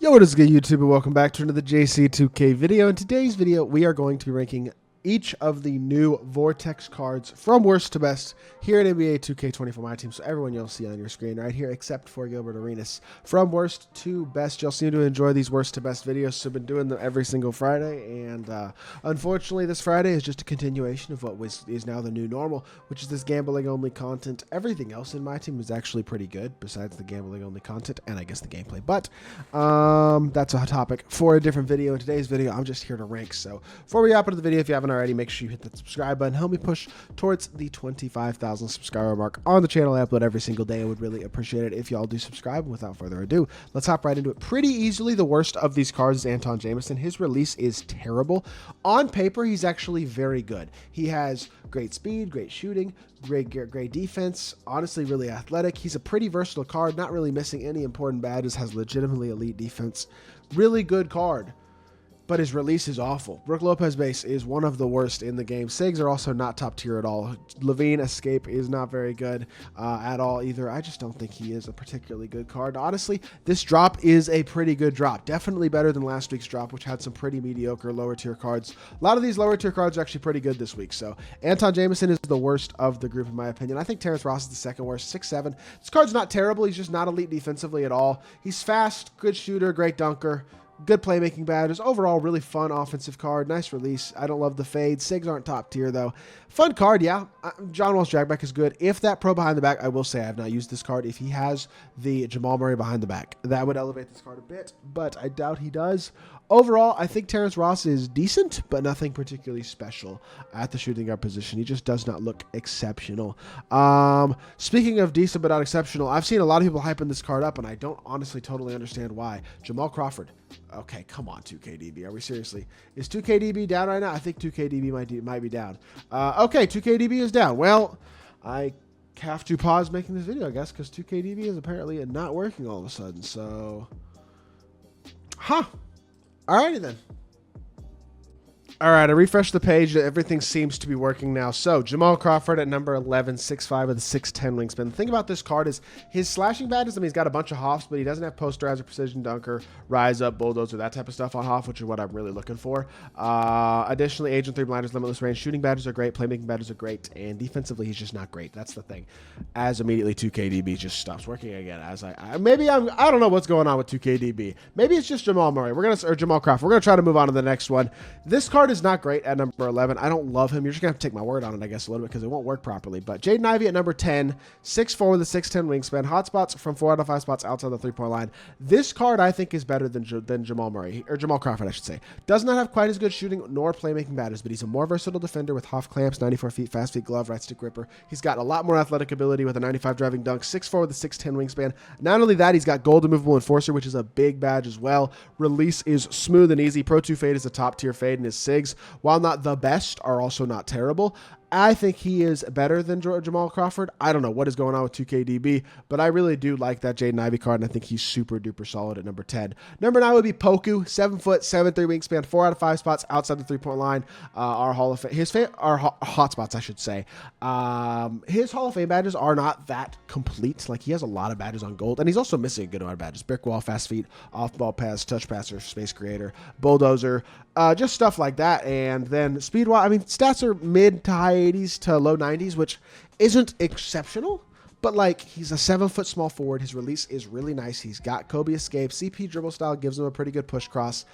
Yo, what is good, YouTube, and welcome back to another JC2K video. In today's video, we are going to be ranking each of the new Vortex cards from worst to best here in NBA 2K24 MyTEAM. So everyone you'll see on your screen right here, except for Gilbert Arenas. From worst to best, you'll seem to enjoy these worst to best videos. So I've been doing them every single Friday, and unfortunately, this Friday is just a continuation of what is now the new normal, which is this gambling-only content. Everything else in my team is actually pretty good, besides the gambling-only content and I guess the gameplay. But that's a topic for a different video. In today's video, I'm just here to rank. So before we hop into the video, if you haven't already, make sure you hit that subscribe button. Help me push towards the 25,000 subscriber mark on the channel. I upload every single day. I would really appreciate it if y'all do subscribe. Without further ado, let's hop right into it. Pretty easily, the worst of these cards is Anton Jameson. His release is terrible. On paper, he's actually very good. He has great speed, great shooting, great defense, honestly really athletic. He's a pretty versatile card, not really missing any important badges, has legitimately elite defense. Really good card. But his release is awful. Brook Lopez base is one of the worst in the game. SIGs are also not top tier at all. Levine Escape is not very good at all either. I just don't think he is a particularly good card. Honestly, this drop is a pretty good drop. Definitely better than last week's drop, which had some pretty mediocre lower tier cards. A lot of these lower tier cards are actually pretty good this week. So Anton Jameson is the worst of the group in my opinion. I think Terrence Ross is the second worst, 6'7". This card's not terrible. He's just not elite defensively at all. He's fast, good shooter, great dunker. Good playmaking badges. Overall, really fun offensive card. Nice release. I don't love the fade. SIGs aren't top tier, though. Fun card, yeah. John Wall's dragback is good. If that pro behind the back, I will say I have not used this card. If he has the Jamal Murray behind the back, that would elevate this card a bit, but I doubt he does. Overall, I think Terrence Ross is decent, but nothing particularly special at the shooting guard position. He just does not look exceptional. Speaking of decent but not exceptional, I've seen a lot of people hyping this card up, and I don't honestly totally understand why. Jamal Crawford. Okay, come on, 2KDB. Are we seriously? Is 2KDB down right now? I think 2KDB might be down. Okay, 2KDB is down. Well, I have to pause making this video, I guess, because 2KDB is apparently not working all of a sudden. So, Alrighty then. Alright, I refreshed the page. Everything seems to be working now. So, Jamal Crawford at number 11, 6'5" with a 6'10" wingspan. The thing about this card is his slashing badges, I mean, he's got a bunch of hoffs, but he doesn't have posterizer, precision dunker, rise up, bulldozer, that type of stuff on hoff, which is what I'm really looking for. Additionally, Agent 3 blinders, limitless range. Shooting badges are great, playmaking badges are great, and defensively, he's just not great. That's the thing. As immediately 2KDB just stops working again. As I don't know what's going on with 2KDB. Maybe it's just Jamal Murray. Or Jamal Crawford. We're going to try to move on to the next one. This card is not great at number 11. I don't love him. You're just going to have to take my word on it, I guess, a little bit because it won't work properly. But Jaden Ivey at number 10, 6'4" with a 6'10" wingspan. Hotspots from 4 out of 5 spots outside the three-point line. This card, I think, is better than Jamal Murray, or Jamal Crawford, I should say. Does not have quite as good shooting nor playmaking badges, but he's a more versatile defender with Hoff clamps, 94 feet, fast feet glove, right stick gripper. He's got a lot more athletic ability with a 95 driving dunk, 6'4" with a 6'10" wingspan. Not only that, he's got gold immovable enforcer, which is a big badge as well. Release is smooth and easy. Pro 2 fade is a top-tier fade in his SIGs. While not the best, are also not terrible. I think he is better than Jamal Crawford. I don't know what is going on with 2KDB, but I really do like that Jaden Ivey card, and I think he's super duper solid at number 10. Number 9 would be Poku, 7 foot, 7'3" wingspan, 4 out of 5 spots outside the three-point line. Our hot spots, I should say. His Hall of Fame badges are not that complete. Like, he has a lot of badges on gold, and he's also missing a good amount of badges. Brick wall, fast feet, off-ball pass, touch passer, space creator, bulldozer, just stuff like that. And then speed-wise, I mean, stats are mid to high 80s to low 90s, which isn't exceptional, but like, he's a 7 foot small forward. His release is really nice. He's got Kobe escape. CP dribble style gives him a pretty good push cross.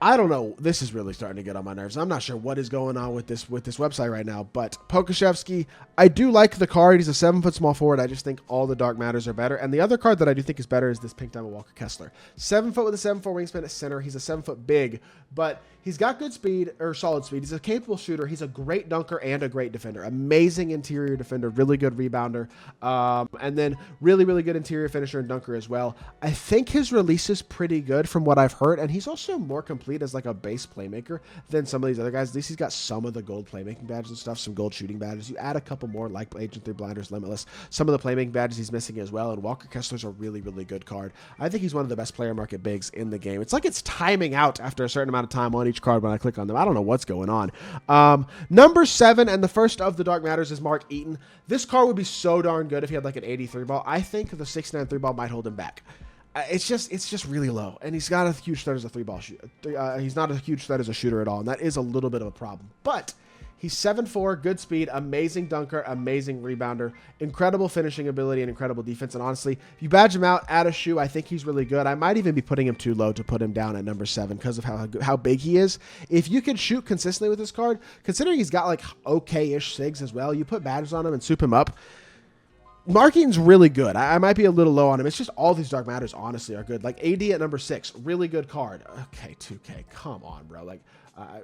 I don't know. This is really starting to get on my nerves. I'm not sure what is going on with this website right now, but Pokushevsky, I do like the card. He's a 7 foot small forward. I just think all the dark matters are better. And the other card that I do think is better is this Pink Diamond Walker Kessler. 7 foot with a 7'4" wingspan at center. He's a 7 foot big, but he's got good speed, or solid speed. He's a capable shooter. He's a great dunker and a great defender. Amazing interior defender, really good rebounder, and then really, really good interior finisher and dunker as well. I think his release is pretty good from what I've heard, and he's also more complete as like a base playmaker than some of these other guys. At least he's got some of the gold playmaking badges and stuff, some gold shooting badges. You add a couple more like Agent 3 blinders, limitless, some of the playmaking badges he's missing as well, and Walker Kessler's a really, really good card. I think he's one of the best player market bigs in the game. It's like it's timing out after a certain amount of time on each card when I click on them. I don't know what's going on. Number 7, and the first of the dark matters, is Mark Eaton. This card would be so darn good if he had like an 83 ball. I think the 69 3 ball might hold him back. it's just really low. And he's got a huge threat as a three-ball shooter. He's not a huge threat as a shooter at all, and that is a little bit of a problem. But he's 7'4", good speed, amazing dunker, amazing rebounder, incredible finishing ability, and incredible defense. And honestly, if you badge him out, add a shoe, I think he's really good. I might even be putting him too low to put him down at number 7 because of how big he is. If you can shoot consistently with this card, considering he's got like okay-ish SIGs as well, you put badges on him and soup him up, marking's really good. I might be a little low on him. It's just all these dark matters, honestly, are good. Like AD at number 6, really good card. Okay, 2K, come on, bro. Like,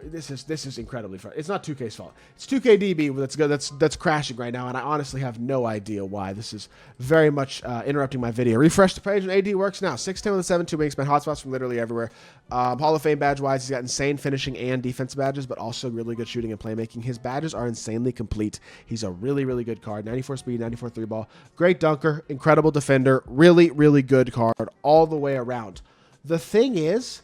this is incredibly fun. It's not 2K's fault. It's 2KDB that's good. That's crashing right now, and I honestly have no idea why. This is very much interrupting my video. Refresh the page, and AD works now. 6'10" with a 7'2" wingspan, hotspots from literally everywhere. Hall of Fame badge-wise, he's got insane finishing and defense badges, but also really good shooting and playmaking. His badges are insanely complete. He's a really, really good card. 94 speed, 94 3-ball. Great dunker, incredible defender. Really, really good card all the way around. The thing is,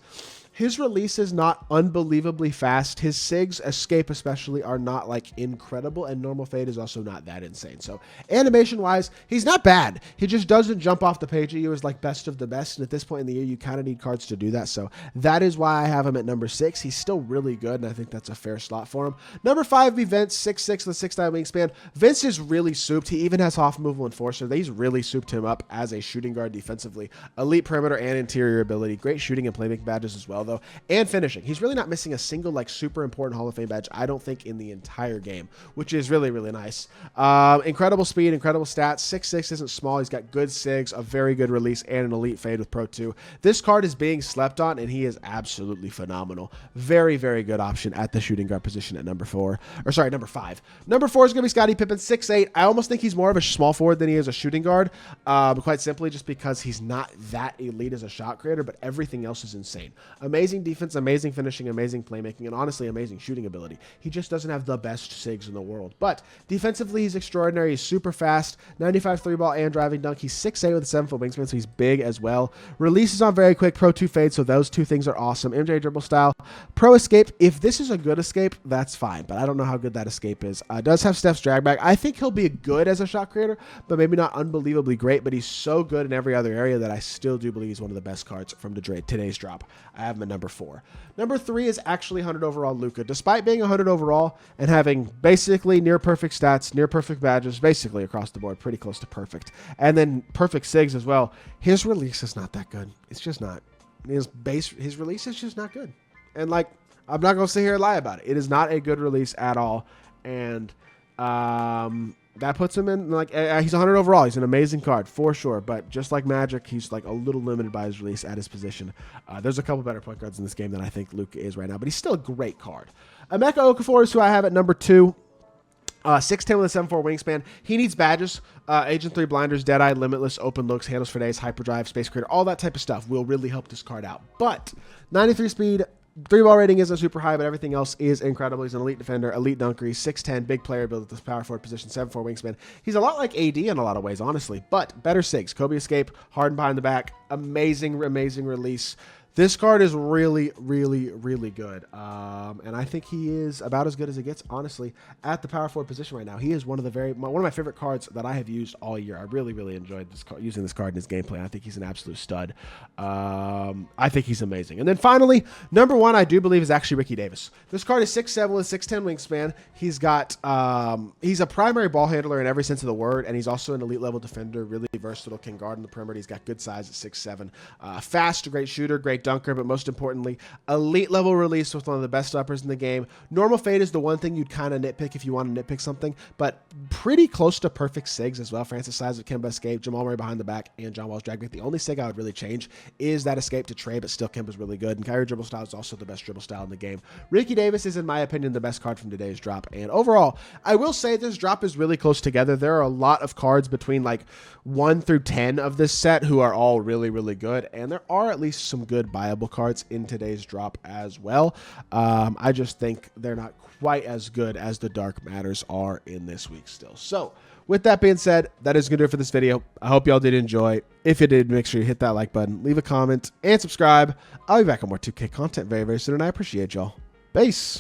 his release is not unbelievably fast. His SIGs, escape especially, are not like incredible, and normal fade is also not that insane. So animation-wise, he's not bad. He just doesn't jump off the page at you as like best of the best, and at this point in the year, you kind of need cards to do that. So that is why I have him at number 6. He's still really good, and I think that's a fair slot for him. Number 5 be Vince, 6'6" with 6'9" wingspan. Vince is really souped. He even has off move enforcer. He's really souped him up as a shooting guard defensively. Elite perimeter and interior ability. Great shooting and playmaking badges as well, though, and finishing. He's really not missing a single like super important Hall of Fame badge, I don't think, in the entire game, which is really, really nice. Incredible speed, incredible stats. 6'6" isn't small. He's got good SIGs, a very good release, and an elite fade with Pro 2. This card is being slept on, and he is absolutely phenomenal. Very, very good option at the shooting guard position at number 4. Or sorry, number 5. Number 4 is going to be Scottie Pippen, 6'8". I almost think he's more of a small forward than he is a shooting guard, quite simply just because he's not that elite as a shot creator, but everything else is insane. Amazing defense, amazing finishing, amazing playmaking, and honestly amazing shooting ability. He just doesn't have the best SIGs in the world. But defensively, he's extraordinary. He's super fast. 95 3-ball and driving dunk. He's 6'8" with a 7-foot wingspan, so he's big as well. Releases on very quick. Pro 2 fade, so those two things are awesome. MJ dribble style. Pro escape. If this is a good escape, that's fine, but I don't know how good that escape is. Does have Steph's drag back. I think he'll be good as a shot creator, but maybe not unbelievably great, but he's so good in every other area that I still do believe he's one of the best cards from today's drop. I have him at number 4. Number 3 is actually 100 overall Luka. Despite being 100 overall and having basically near perfect stats, near perfect badges, basically across the board, pretty close to perfect, and then perfect SIGs as well, his release is not that good. It's just not. His release is just not good. And like, I'm not going to sit here and lie about it. It is not a good release at all. And that puts him in, like, he's 100 overall. He's an amazing card for sure. But just like Magic, he's like a little limited by his release at his position. There's a couple better point guards in this game than I think Luka is right now, but he's still a great card. Emeka Okafor is who I have at number 2. 6'10" with a 7'4" wingspan. He needs badges. Agent 3 blinders, Deadeye, Limitless, Open Looks, Handles for Days, Hyperdrive, Space Creator, all that type of stuff will really help this card out. But 93 speed, 3-ball rating isn't super high, but everything else is incredible. He's an elite defender, elite dunker. He's 6'10", big player build at this power forward position, 7'4" wingspan. He's a lot like AD in a lot of ways, honestly, but better SIGs. Kobe escape, hardened behind the back, amazing, amazing release. This card is really, really, really good. And I think he is about as good as it gets, honestly, at the power forward position right now. He is one of my favorite cards that I have used all year. I really, really enjoyed using this card in his gameplay. I think he's an absolute stud. I think he's amazing. And then finally, number 1, I do believe, is actually Ricky Davis. This card is 6'7" with 6'10" wingspan. He's got, he's a primary ball handler in every sense of the word, and he's also an elite level defender, really versatile, can guard on the perimeter. He's got good size at 6'7". Fast, great shooter, great dunker, but most importantly, elite level release with one of the best uppers in the game. Normal fade is the one thing you'd kind of nitpick if you want to nitpick something, but pretty close to perfect SIGs as well. Francis Size with Kemba escape, Jamal Murray behind the back, and John Wall's drag back. The only SIG I would really change is that escape to Trey, but still Kemba's really good. And Kyrie dribble style is also the best dribble style in the game. Ricky Davis is, in my opinion, the best card from today's drop. And overall, I will say this drop is really close together. There are a lot of cards between like 1 through 10 of this set who are all really, really good. And there are at least some good buyable cards in today's drop as well. I just think they're not quite as good as the dark matters are in this week still. So with that being said, that is going to do it for this video. I hope y'all did enjoy. If you did, make sure you hit that like button, leave a comment, and subscribe. I'll be back on more 2K content very, very soon, and I appreciate y'all. Peace.